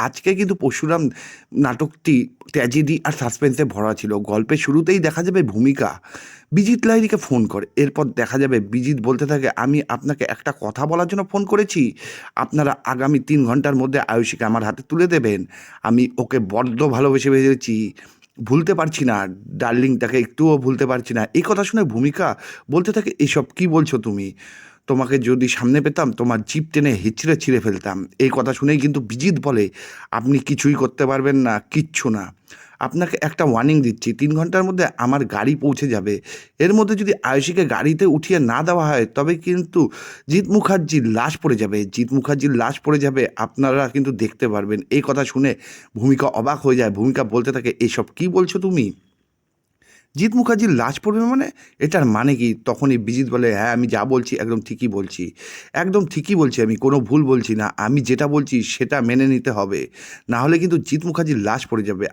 আজকে কিন্তু পরশুরাম নাটকটি ট্র্যাজেডি আর সাসপেন্সে ভরা ছিল। গল্পের শুরুতেই দেখা যাবে ভূমিকা বিজিত লাহিড়ীকে ফোন করে। এরপর দেখা যাবে বিজিত বলতে থাকে, আমি আপনাকে একটা কথা বলার জন্য ফোন করেছি। আপনারা আগামী 3 ঘন্টার মধ্যে আয়ুষীকে আমার হাতে তুলে দেবেন। আমি ওকে বড্ড ভালোবেসে ফেলেছি, ভুলতে পারছি না, ডার্লিংটাকে একটুও ভুলতে পারছি না। এই কথা শুনে ভূমিকা বলতে থাকে, এসব কি বলছো তুমি? তোমাকে যদি সামনে পেতাম তোমার জিভ টেনে হিচড়ে ছিঁড়ে ফেলতাম। এই কথা শুনেই কিন্তু বিজিত বলে, আপনি কিছুই করতে পারবেন না, কিচ্ছু না। আপনাকে একটা ওয়ার্নিং দিচ্ছি, 3 ঘন্টার মধ্যে আমার গাড়ি পৌঁছে যাবে। এর মধ্যে যদি আয়ুষীকে গাড়িতে উঠিয়ে না দেওয়া হয় তবে কিন্তু জিৎ মুখার্জির লাশ পড়ে যাবে। জিৎ মুখার্জির লাশ পড়ে যাবে, আপনারা কিন্তু দেখতে পারবেন। এই কথা শুনে ভূমিকা অবাক হয়ে যায়। ভূমিকা বলতে থাকে, এসব কি বলছো তুমি? জিৎ মুখার্জির লাশ পড়বে মানে? এটার মানে কি? তখনই বিজিত বলে, হ্যাঁ আমি যা বলছি একদম ঠিকই বলছি, একদম ঠিকই বলছি, আমি কোনো ভুল বলছি না। আমি যেটা বলছি সেটা মেনে নিতে হবে, না হলে কিন্তু জিৎ মুখার্জির লাশ পড়ে যাবে।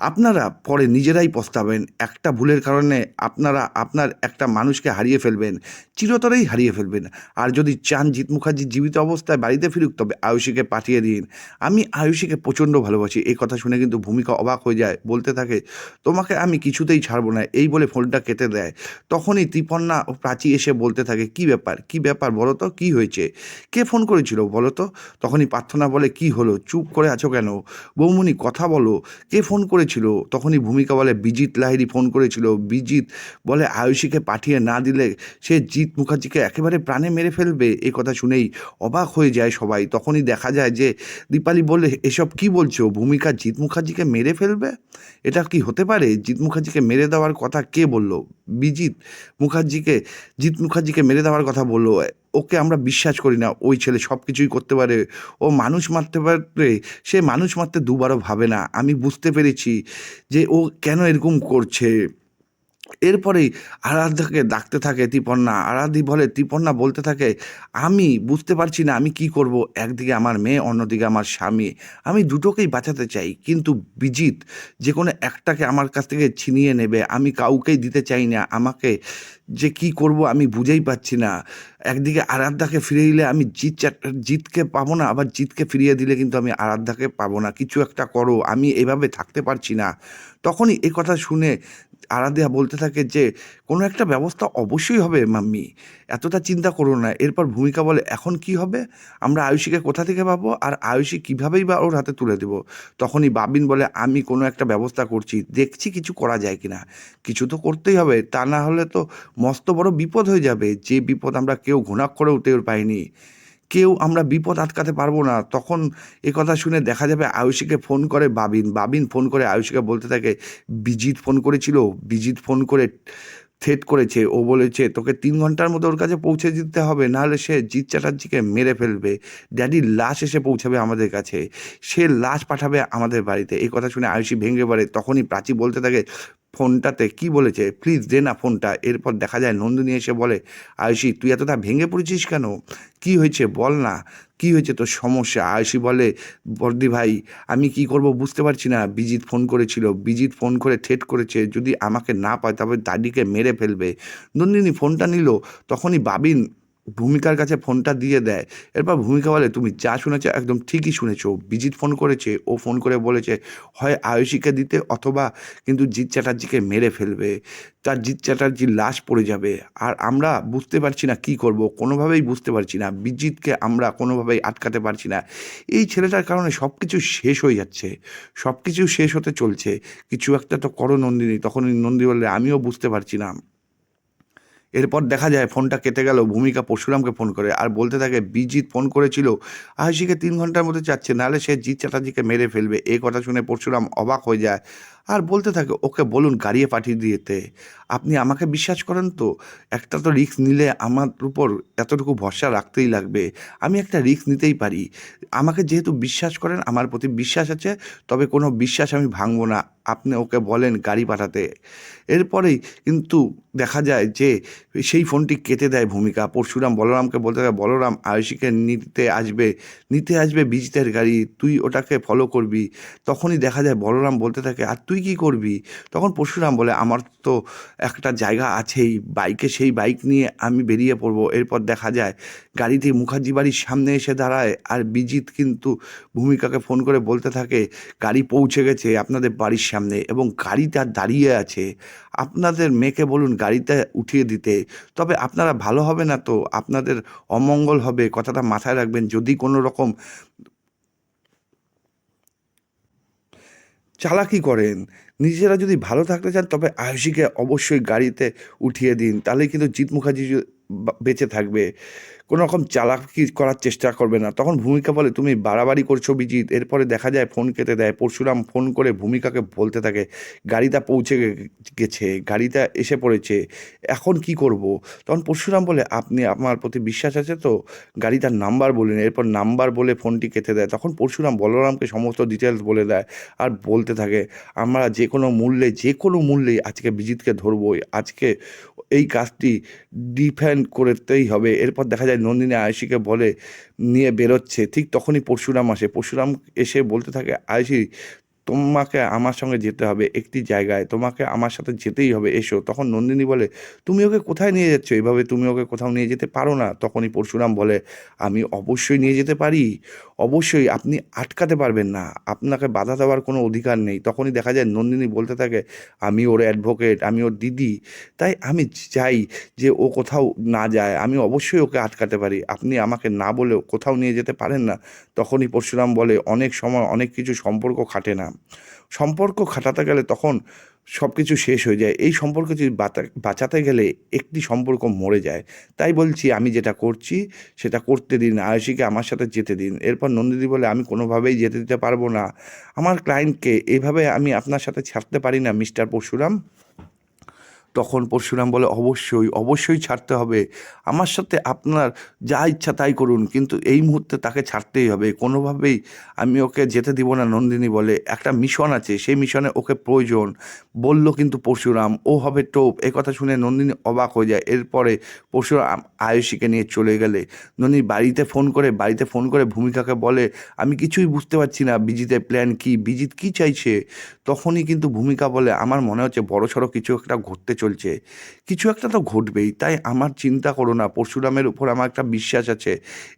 আপনারা পরে নিজেরাই পস্তাবেন। একটা ভুলের কারণে আপনারা আপনার একটা মানুষকে হারিয়ে ফেলবেন, চিরতরেই হারিয়ে ফেলবেন। আর যদি চান জিৎ মুখার্জি জীবিত অবস্থায় বাড়িতে ফিরুক তবে আয়ুষীকে পাঠিয়ে দিন। আমি আয়ুষীকে প্রচণ্ড ভালোবাসি। এই কথা শুনে কিন্তু ভূমিকা অবাক হয়ে যায়, বলতে থাকে, তোমাকে আমি কিছুতেই ছাড়বো না। এই বলে ফোনটা কেটে দেয়। তখনই ত্রিপর্ণা ও প্রাচী এসে বলতে থাকে, কি ব্যাপার, কি ব্যাপার বলো তো, কি হয়েছে, কে ফোন করেছিল বলো তো? তখনই প্রার্থনা বলে, কি হলো, চুপ করে আছো কেন? বৌমনি কথা বলো, কে ফোন করেছিল? তখনই ভূমিকা বলে, বিজিত লাহিড়ী ফোন করেছিল। বিজিত বলে আয়ুষীকে পাঠিয়ে না দিলে সে জিৎ মুখার্জিকে একেবারে প্রাণে মেরে ফেলবে। এই কথা শুনেই অবাক হয়ে যায় সবাই। তখনই দেখা যায় যে দীপালি বলে, এসব কি বলছো, ভূমিকা জিৎ মুখার্জিকে মেরে ফেলবে? এটা কি হতে পারে? জিৎ মুখার্জিকে মেরে দেওয়ার কথা কে বলল? বিজিত মুখার্জিকে জিৎ মুখার্জিকে মেরে দেওয়ার কথা বললো? ওকে আমরা বিশ্বাস করি না। ওই ছেলে সব কিছুই করতে পারে, ও মানুষ মারতে পারে, সে মানুষ মারতে দুবারও ভাবে না। আমি বুঝতে পেরেছি যে ও কেন এরকম করছে। এরপরেই আরাধ্যাকে ডাকতে থাকে ত্রিপর্ণা। আরাধ্যি বলে, ত্রিপর্ণা বলতে থাকে, আমি বুঝতে পারছি না আমি কি করব। একদিকে আমার মেয়ে, অন্যদিকে আমার স্বামী, আমি দুটোকেই বাঁচাতে চাই, কিন্তু বিজিত যে কোনো একটাকে আমার কাছ থেকে ছিনিয়ে নেবে, আমি কাউকেই দিতে চাই না। আমাকে যে কি করব আমি বুঝেই পাচ্ছি না। একদিকে আরাধ্যাকে ফিরিয়ে দিলে আমি জিতকে পাবো না, আবার জিতকে ফিরিয়ে দিলে কিন্তু আমি আরাধ্যাকে পাবো না। কিছু একটা করো, আমি এভাবে থাকতে পারছি না। তখনই এ কথা শুনে আরাধ্যা বলতে থাকে যে, কোনো একটা ব্যবস্থা অবশ্যই হবে মাম্মি, এতটা চিন্তা করো না। এরপর ভূমিকা বলে, এখন কি হবে? আমরা আয়ুষীকে কোথা থেকে পাবো, আর আয়ুষী কীভাবেই বা ওর হাতে তুলে দেবো? তখনই বাবিন বলে, আমি কোনো একটা ব্যবস্থা করছি, দেখছি কিছু করা যায় কিনা। কিছু তো করতেই হবে, তা না হলে তো মস্ত বড় বিপদ হয়ে যাবে, যে বিপদ আমরা কেউ ঘুণাক্ষরেও টের পাইনি। কেউ আমরা বিপদ আটকাতে পারবো না। তখন এ কথা শুনে দেখা যাবে আয়ুষীকে ফোন করে বাবিন। বাবিন ফোন করে আয়ুষীকে বলতে থাকে, বিজিত ফোন করেছিল, বিজিত ফোন করে থ্রেট করেছে। ও বলেছে তোকে 3 ঘন্টার মধ্যে ওর কাছে পৌঁছে দিতে হবে, নাহলে সে জিৎ চ্যাটার্জিকে মেরে ফেলবে। ড্যাডির লাশ এসে পৌঁছাবে আমাদের কাছে, সে লাশ পাঠাবে আমাদের বাড়িতে। এই কথা শুনে আয়ুষী ভেঙে পড়ে। তখনই প্রাচী বলতে থাকে, ফোনটাতে কি বলেছে, প্লিজ দে না ফোনটা। এরপর দেখা যায় নন্দিনী এসে বলে, আয়ুষী তুই এতটা ভেঙে পড়েছিস কেন, কি হয়েছে বল না, কি হয়েছে তোর সমস্যা? আয়ুষী বলে, বর্দি ভাই আমি কি করব বুঝতে পারছি না। বিজিত ফোন করেছিল, বিজিত ফোন করে থ্রেট করেছে, যদি আমাকে না পায় তবে দাদিকে মেরে ফেলবে। নন্দিনী ফোনটা নিল। তখনই বাবিন ভূমিকার কাছে ফোনটা দিয়ে দেয়। এরপর ভূমিকা বলে, তুমি যা শুনেছো একদম ঠিকই শুনেছো, বিজিত ফোন করেছে, ও ফোন করে বলেছে হয় আয়ুষীকে দিতে অথবা কিন্তু জিৎ চ্যাটার্জিকে মেরে ফেলবে, তার জিৎ চ্যাটার্জির লাশ পড়ে যাবে। আর আমরা বুঝতে পারছি না কি করব, কোনোভাবেই বুঝতে পারছি না, বিজিতকে আমরা কোনোভাবেই আটকাতে পারছি না। এই ছেলেটার কারণে সব কিছু শেষ হয়ে যাচ্ছে, সব কিছু শেষ হতে চলছে, কিছু একটা তো করো নন্দিনী। তখন নন্দিনী বললে, আমিও বুঝতে পারছি না। এরপর দেখা যায় ফোনটা কেটে গেল। ভূমিকা পরশুরামকে ফোন করে আর বলতে থাকে, বিজিৎ ফোন করেছিল, আয়ুষীকে 3 ঘন্টার মধ্যে চাচ্ছে, নাহলে সে জিৎ চ্যাটার্জিকে মেরে ফেলবে। এই কথা শুনে পরশুরাম অবাক হয়ে যায় আর বলতে থাকে, ওকে বলুন গাড়িয়ে পাঠিয়ে দিতে। আপনি আমাকে বিশ্বাস করেন তো? একটা তো রিস্ক নিলে আমার উপর এতটুকু ভরসা রাখতেই লাগবে, আমি একটা রিস্ক নিতেই পারি। আমাকে যেহেতু বিশ্বাস করেন, আমার প্রতি বিশ্বাস আছে, তবে কোনো বিশ্বাস আমি ভাঙবো না। আপনি ওকে বলেন গাড়ি পাঠাতে। এরপরেই কিন্তু দেখা যায় যে সেই ফোনটি কেটে দেয় ভূমিকা। পরশুরাম বলরামকে বলতে থাকে, বলরাম আয়ুষীকে নিতে আসবে বিজিতের গাড়ি, তুই ওটাকে ফলো করবি। তখনই দেখা যায় বলরাম বলতে থাকে, আর তুই তুই কি করবি? তখন পরশুরাম বলে আমার তো একটা জায়গা আছেই বাইকে, সেই বাইক নিয়ে আমি বেরিয়ে পড়বো। এরপর দেখা যায় গাড়িটি মুখার্জি বাড়ির সামনে এসে দাঁড়ায়, আর বিজিত কিন্তু ভূমিকাকে ফোন করে বলতে থাকে গাড়ি পৌঁছে গেছে আপনাদের বাড়ির সামনে এবং গাড়িটা দাঁড়িয়ে আছে, আপনাদের মেয়েকে বলুন গাড়িতে উঠিয়ে দিতে। তবে আপনারা ভালো হবে না তো, আপনাদের অমঙ্গল হবে, কথাটা মাথায় রাখবেন। যদি কোনো রকম চালাকি করেন, নিজেরা যদি ভালো থাকতে চান, তবে আয়ুষীকে অবশ্যই গাড়িতে উঠিয়ে দিন, তাহলে কিন্তু জিৎ মুখার্জি বেঁচে থাকবে। কোনো রকম চালাকি করার চেষ্টা করবে না। তখন ভূমিকা বলে তুমি বাড়াবাড়ি করছো বিজিত। এরপরে দেখা যায় ফোন কেটে দেয়। পরশুরাম ফোন করে ভূমিকাকে বলতে থাকে গাড়িটা পৌঁছে গেছে, গাড়িটা এসে পড়েছে, এখন কি করব? তখন পরশুরাম বলে আপনি আমার প্রতি বিশ্বাস আছে তো, গাড়িটার নাম্বার বললেন। এরপর নাম্বার বলে ফোনটি কেটে দেয়। তখন পরশুরাম বলরামকে সমস্ত ডিটেলস বলে দেয় আর বলতে থাকে আমরা যে কোনো মূল্যে আজকে বিজিতকে ধরবই, আজকে এই কাজটি ডিফেন্ড করতেই হবে। এরপর দেখা যায় নন্দিনী আয়ুষীকে বলে নিয়ে বেরোচ্ছে, ঠিক তখনই পরশুরাম আসে। পরশুরাম এসে বলতে থাকে আয়ুষী তোমাকে আমার সঙ্গে যেতে হবে একটি জায়গায়, তোমাকে আমার সাথে যেতেই হবে, এসো। তখন নন্দিনী বলে তুমি ওকে কোথায় নিয়ে যাচ্ছ? এভাবে তুমি ওকে কোথাও নিয়ে যেতে পারো না। তখনই পরশুরাম বলে আমি অবশ্যই নিয়ে যেতে পারি, অবশ্যই, আপনি আটকাতে পারবেন না, আপনাকে বাধা দেওয়ার কোনো অধিকার নেই। তখনই দেখা যায় নন্দিনী বলতে থাকে আমি ওর অ্যাডভোকেট, আমি ওর দিদি, তাই আমি চাই যে ও কোথাও না যায়, আমি অবশ্যই ওকে আটকাতে পারি, আপনি আমাকে না বলেও কোথাও নিয়ে যেতে পারেন না। তখনই পরশুরাম বলে অনেক সময় অনেক কিছু সম্পর্ক খাটে না, সম্পর্ক খাটাতে গেলে তখন সব কিছু শেষ হয়ে যায়, এই সম্পর্ক যদি বাঁচাতে গেলে একটি সম্পর্ক মরে যায়। তাই বলছি আমি যেটা করছি সেটা করতে দিন, আয়ুষীকে আমার সাথে যেতে দিন। এরপর নন্দিনী বলে আমি কোনোভাবেই যেতে দিতে পারবো না, আমার ক্লায়েন্টকে এভাবে আমি আপনার সাথে ছাড়তে পারি না মিস্টার পরশুরাম। তখন পরশুরাম বলে অবশ্যই অবশ্যই ছাড়তে হবে, আমার সাথে আপনার যা ইচ্ছা তাই করুন, কিন্তু এই মুহূর্তে তাকে ছাড়তেই হবে, কোনোভাবেই আমি ওকে যেতে দিব না। নন্দিনী বলে একটা মিশন আছে, সেই মিশনে ওকে প্রয়োজন, বলল কিন্তু পরশুরাম ও হবে টোপ। এ কথা শুনে নন্দিনী অবাক হয়ে যায়। এরপরে পরশুরাম আয়ুষীকে নিয়ে চলে গেলে নন্দিনী বাড়িতে ফোন করে ভূমিকাকে বলে আমি কিছুই বুঝতে পারছি না বিজিতের প্ল্যান কি, বিজিত কি চাইছে। তখনই কিন্তু ভূমিকা বলে আমার মনে হচ্ছে বড়সড় কিছু একটা ঘটতে চলছে, কিছু একটা তো ঘটবেই, তাই আমার চিন্তা করো না, পরশুরামের উপর আমার একটা বিশ্বাস আছে,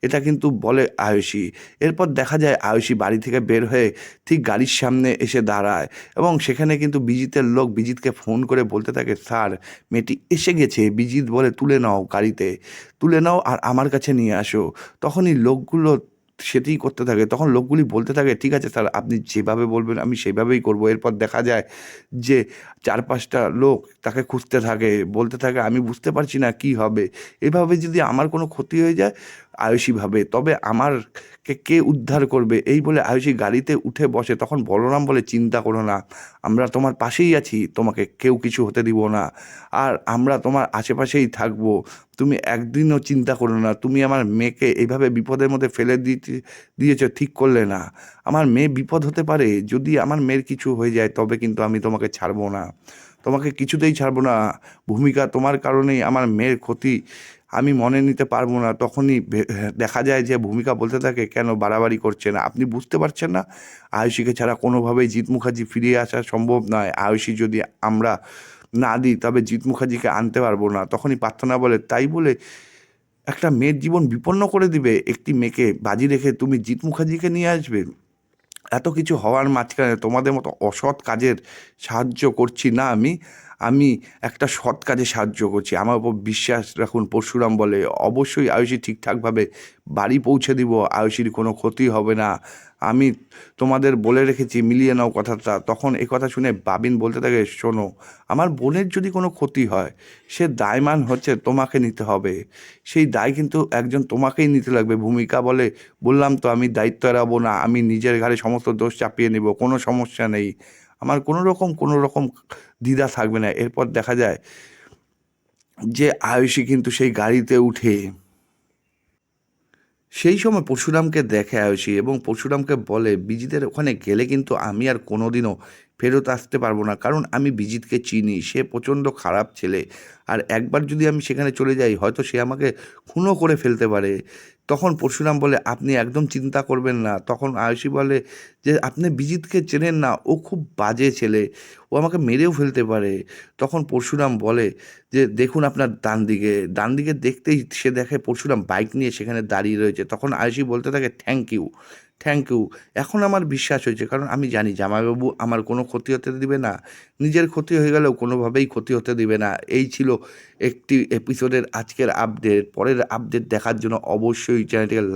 এটা কিন্তু বলে আয়ুষী। এরপর দেখা যায় আয়ুষী বাড়ি থেকে বের হয়ে ঠিক গাড়ির সামনে এসে দাঁড়ায় এবং সেখানে কিন্তু বিজিতের লোক বিজিতকে ফোন করে বলতে থাকে স্যার মেয়েটি এসে গেছে। বিজিত বলে তুলে নাও, গাড়িতে তুলে নাও আর আমার কাছে নিয়ে আসো। তখনই লোকগুলো সেটিই করতে থাকে। তখন লোকগুলি বলতে থাকে ঠিক আছে স্যার, আপনি যেভাবে বলবেন আমি সেভাবেই করব। এরপর দেখা যায় যে 4-5টা লোক তাকে খুঁজতে থাকে, বলতে থাকে আমি বুঝতে পারছি না কি হবে, এভাবে যদি আমার কোনো ক্ষতি হয়ে যায় আয়ুষী ভাবে তবে আমারকে কে উদ্ধার করবে। এই বলে আয়ুষী গাড়িতে উঠে বসে। তখন বলরাম বলে চিন্তা করো না, আমরা তোমার পাশেই আছি, তোমাকে কেউ কিছু হতে দিব না, আর আমরা তোমার আশেপাশেই থাকবো, তুমি একদিনও চিন্তা করো না। তুমি আমার মেয়েকে এইভাবে বিপদের মধ্যে ফেলে দিয়েছো, ঠিক করলে না, আমার মেয়ে বিপদ হতে পারে, যদি আমার মেয়ের কিছু হয়ে যায় তবে কিন্তু আমি তোমাকে ছাড়বো না, তোমাকে কিছুতেই ছাড়বো না। ভূমিকা তোমার কারণেই আমার মেয়ের ক্ষতি আমি মনে নিতে পারবো না। তখনই দেখা যায় যে ভূমিকা বলতে থাকে কেন বাড়াবাড়ি করছে না, আপনি বুঝতে পারছেন না আয়ুষীকে ছাড়া কোনোভাবেই জিৎ মুখার্জি ফিরিয়ে আসা সম্ভব নয়, আয়ুষী যদি আমরা না দিই তবে জিৎ মুখার্জিকে আনতে পারবো না। তখনই প্রার্থনা বলে তাই বলে একটা মেয়ের জীবন বিপন্ন করে দিবে, একটি মেয়েকে বাজি রেখে তুমি জিৎ মুখার্জিকে নিয়ে আসবে? এত কিছু হওয়ার মাঝখানে তোমাদের মতো অসৎ কাজের সাহায্য করছি না আমি, আমি একটা সৎ কাজে সাহায্য করছি, আমার উপর বিশ্বাস রাখুন। পরশুরাম বলে অবশ্যই আয়ুষী ঠিকঠাকভাবে বাড়ি পৌঁছে দিব, আয়ুষীর কোনো ক্ষতি হবে না, আমি তোমাদের বলে রেখেছি, মিলিয়ে নাও কথাটা। তখন এ কথা শুনে বাবিন বলতে থাকে শোনো, আমার বোনের যদি কোনো ক্ষতি হয় সে দায়মান হচ্ছে তোমাকে নিতে হবে, সেই দায় কিন্তু একজন তোমাকেই নিতে লাগবে। ভূমিকা বলে বললাম তো আমি দায়িত্ব এড়াবো না, আমি নিজের ঘাড়ে সমস্ত দোষ চাপিয়ে নেব, কোনো সমস্যা নেই, আমার কোনো রকম দ্বিধা থাকবে না। এরপর দেখা যায় যে আয়ুষী কিন্তু সেই গাড়িতে উঠে সেই সময় পরশুরামকে দেখে আয়ুষী এবং পরশুরামকে বলে বিজিতের ওখানে গেলে কিন্তু আমি আর কোনোদিনও ফেরত আসতে পারবো না, কারণ আমি বিজিতকে চিনি, সে প্রচণ্ড খারাপ ছেলে। আর একবার যদি আমি সেখানে চলে যাই হয়তো সে আমাকে খুনও করে ফেলতে পারে। তখন পরশুরাম বলে, আপনি একদম চিন্তা করবেন না। তখন আয়ুষী বলে যে, আপনি বিজিতকে চেনেন না, ও খুব বাজে ছেলে, ও আমাকে মেরেও ফেলতে পারে। তখন পরশুরাম বলে যে, দেখুন আপনার ডান দিকে। ডান দিকে দেখতেই সে দেখে পরশুরাম বাইক নিয়ে সেখানে দাঁড়িয়ে রয়েছে। তখন আয়ুষী বলতে থাকে, থ্যাংক ইউ, থ্যাংক ইউ। এখন আমার বিশ্বাস হয়েছে, কারণ আমি জানি জামাইবাবু আমার কোনো ক্ষতি হতে দিবে না, নিজের ক্ষতি হয়ে গেলেও কোনোভাবেই ক্ষতি হতে দিবে না। এই ছিল একটি এপিসোডের আজকের আপডেট। পরের আপডেট দেখার জন্য অবশ্যই চ্যানেলটিকে